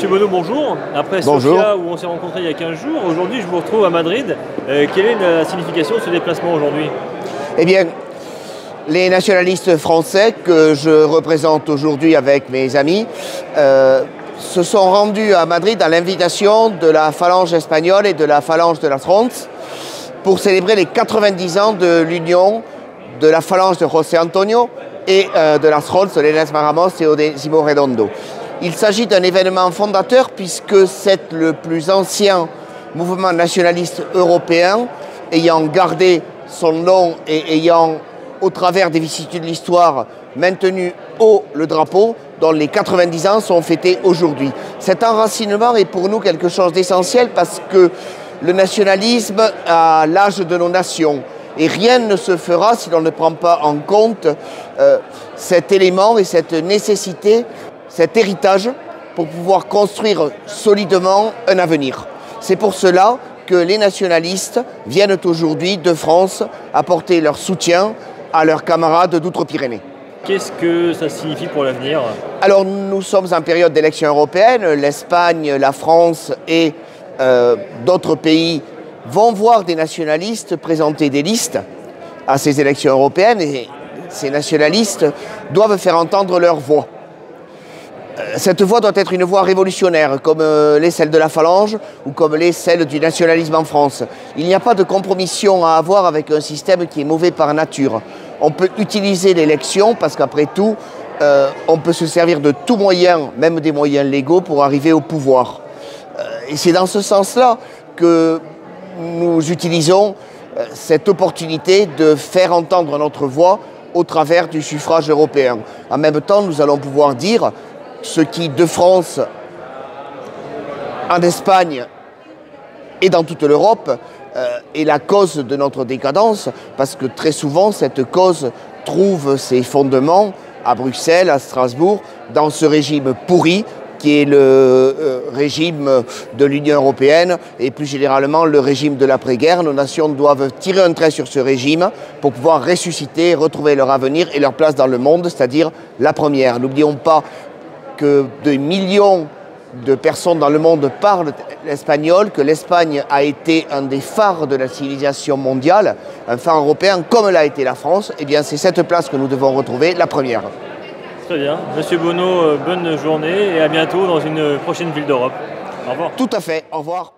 Monsieur Bono, bonjour. Après Sofia, où on s'est rencontrés il y a 15 jours, aujourd'hui je vous retrouve à Madrid. Quelle est la signification de ce déplacement aujourd'hui? Eh bien, les nationalistes français que je représente aujourd'hui avec mes amis se sont rendus à Madrid à l'invitation de la phalange espagnole et de la phalange de la France pour célébrer les 90 ans de l'union de la phalange de José Antonio et de la France de Lenes Maramos et Odésimo Redondo. Il s'agit d'un événement fondateur puisque c'est le plus ancien mouvement nationaliste européen ayant gardé son nom et ayant, au travers des vicissitudes de l'histoire, maintenu haut le drapeau, dont les 90 ans sont fêtés aujourd'hui. Cet enracinement est pour nous quelque chose d'essentiel parce que le nationalisme a l'âge de nos nations. Et rien ne se fera si l'on ne prend pas en compte cet élément et cette nécessité, cet héritage, pour pouvoir construire solidement un avenir. C'est pour cela que les nationalistes viennent aujourd'hui de France apporter leur soutien à leurs camarades d'Outre-Pyrénées. Qu'est-ce que ça signifie pour l'avenir? Alors nous sommes en période d'élection européenne. L'Espagne, la France et d'autres pays vont voir des nationalistes présenter des listes à ces élections européennes et ces nationalistes doivent faire entendre leur voix. Cette voix doit être une voix révolutionnaire, comme l'est celle de la phalange ou comme l'est celle du nationalisme en France. Il n'y a pas de compromission à avoir avec un système qui est mauvais par nature. On peut utiliser l'élection parce qu'après tout, on peut se servir de tout moyen, même des moyens légaux, pour arriver au pouvoir. Et c'est dans ce sens-là que nous utilisons cette opportunité de faire entendre notre voix au travers du suffrage européen. En même temps, nous allons pouvoir dire ce qui, de France, en Espagne et dans toute l'Europe, est la cause de notre décadence, parce que très souvent, cette cause trouve ses fondements à Bruxelles, à Strasbourg, dans ce régime pourri, qui est le régime de l'Union européenne et plus généralement le régime de l'après-guerre. Nos nations doivent tirer un trait sur ce régime pour pouvoir ressusciter, retrouver leur avenir et leur place dans le monde, c'est-à-dire la première. N'oublions pas que des millions de personnes dans le monde parlent l'espagnol, que l'Espagne a été un des phares de la civilisation mondiale, un phare européen comme l'a été la France. Eh bien, c'est cette place que nous devons retrouver, la première. Très bien. Monsieur Bono, bonne journée et à bientôt dans une prochaine ville d'Europe. Au revoir. Tout à fait. Au revoir.